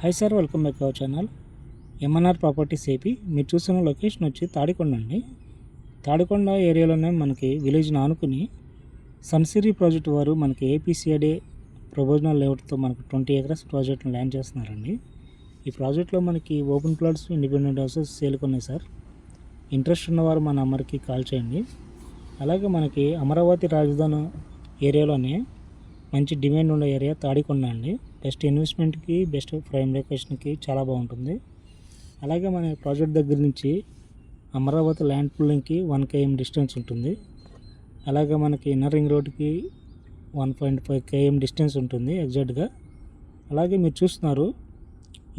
Hi sir, welcome back our channel MNR properties AP. మీరు చూస్తున్న location వచ్చి తాడికొండ అండి. తాడికొండ ఏరియాలోనే మనకి విలేజ్ని ఆనుకుని సన్సిరీ ప్రాజెక్ట్ వారు మనకి ఏపీసీఐడే ప్రపోజనల్ లేఅవుట్తో మనకు 20 acres ప్రాజెక్ట్ని ల్యాండ్ చేస్తున్నారండి. ఈ ప్రాజెక్ట్లో మనకి ఓపెన్ ప్లాట్స్, ఇండిపెండెంట్ హౌసెస్ సేల్కొన్నాయి సార్. ఇంట్రెస్ట్ ఉన్నవారు మన నెంబర్కి కాల్ చేయండి. అలాగే మనకి అమరావతి రాజధాని ఏరియాలోనే మంచి డిమాండ్ ఉండే ఏరియా తాడికొండ అండి. బెస్ట్ ఇన్వెస్ట్మెంట్కి, బెస్ట్ ప్రైమ్ లొకేషన్కి చాలా బాగుంటుంది. అలాగే మన ప్రాజెక్ట్ దగ్గర నుంచి అమరావతి ల్యాండ్ పుల్లింగ్కి 1 km డిస్టెన్స్ ఉంటుంది. అలాగే మనకి ఇన్నర్ రింగ్ రోడ్కి 1.5 km డిస్టెన్స్ ఉంటుంది ఎగ్జాక్ట్గా. అలాగే మీరు చూస్తున్నారు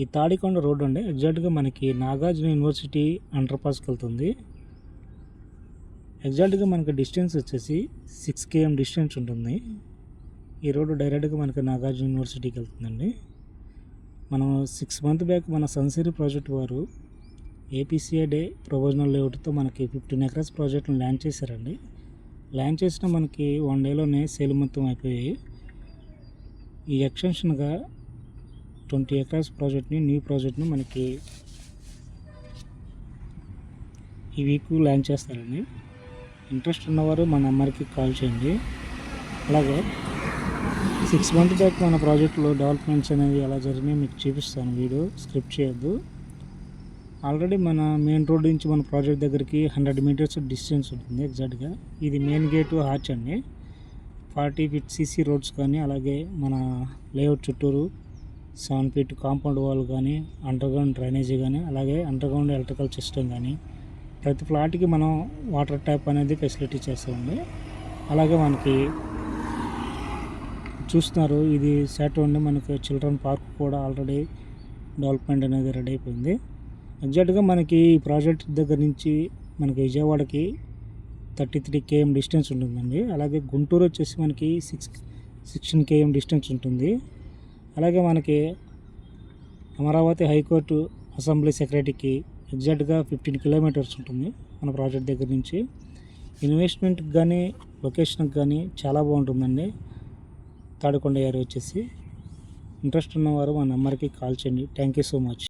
ఈ తాడికొండ రోడ్ అండి, ఎగ్జాక్ట్గా మనకి నాగార్జున యూనివర్సిటీ అండర్ పాస్కి వెళ్తుంది. ఎగ్జాక్ట్గా మనకి డిస్టెన్స్ వచ్చేసి 6 km డిస్టెన్స్ ఉంటుంది. ఈ రోడ్డు డైరెక్ట్గా మనకి నాగార్జున యూనివర్సిటీకి వెళ్తుందండి. మనం 6 months బ్యాక్ మన సన్సిరీ ప్రాజెక్ట్ వారు ఏపీసీఐడే ప్రపోజనల్ లేఅవుట్తో మనకి 15 acres ప్రాజెక్ట్ని ల్యాండ్ చేశారండి. ల్యాండ్ చేసిన మనకి 1 dayలోనే సేల్ మొత్తం అయిపోయాయి. ఈ ఎక్స్టెన్షన్గా 20 acres ప్రాజెక్ట్ని, న్యూ ప్రాజెక్ట్ని మనకి ఈ వీక్ ల్యాండ్ చేస్తారండి. ఇంట్రెస్ట్ ఉన్నవారు మన నెంబర్కి కాల్ చేయండి. అలాగే 6 months బ్యాక్ మన ప్రాజెక్టులో డెవలప్మెంట్స్ అనేవి ఎలా జరిగినాయి మీకు చూపిస్తాను. వీడియో స్క్రిప్ట్ చేయొద్దు. ఆల్రెడీ మన మెయిన్ రోడ్ నుంచి మన ప్రాజెక్ట్ దగ్గరికి 100 meters డిస్టెన్స్ ఉంటుంది ఎగ్జాక్ట్గా. ఇది మెయిన్ గేటు హార్చ్ అండి. 40 feet సీసీ రోడ్స్ కానీ, అలాగే మన లేఅవుట్ చుట్టూరు 7 feet కాంపౌండ్ వాల్ కానీ, అండర్గ్రౌండ్ డ్రైనేజీ కానీ, అలాగే అండర్గ్రౌండ్ ఎలక్ట్రికల్ సిస్టమ్ కానీ, ప్రతి ఫ్లాట్కి మనం వాటర్ ట్యాప్ అనేది ఫెసిలిటీ చేస్తామండి. అలాగే మనకి చూస్తున్నారు ఇది శాటో అండి. మనకి చిల్డ్రన్ పార్క్ కూడా ఆల్రెడీ డెవలప్మెంట్ అనేది రెడీ అయిపోయింది. ఎగ్జాక్ట్గా మనకి ఈ ప్రాజెక్ట్ దగ్గర నుంచి మనకి విజయవాడకి 33 km డిస్టెన్స్ ఉంటుందండి. అలాగే గుంటూరు వచ్చేసి మనకి 16 km డిస్టెన్స్ ఉంటుంది. అలాగే మనకి అమరావతి హైకోర్టు అసెంబ్లీ సెక్రటరీకి ఎగ్జాక్ట్గా 15 kilometers ఉంటుంది మన ప్రాజెక్ట్ దగ్గర నుంచి. ఇన్వెస్ట్మెంట్కి కానీ, లొకేషన్కి కానీ చాలా బాగుంటుందండి. తాడికొండ ఏరియా వచ్చేసి ఇంట్రెస్ట్ ఉన్నవారు మా నెంబర్కి కాల్ చేయండి. Thank you so much.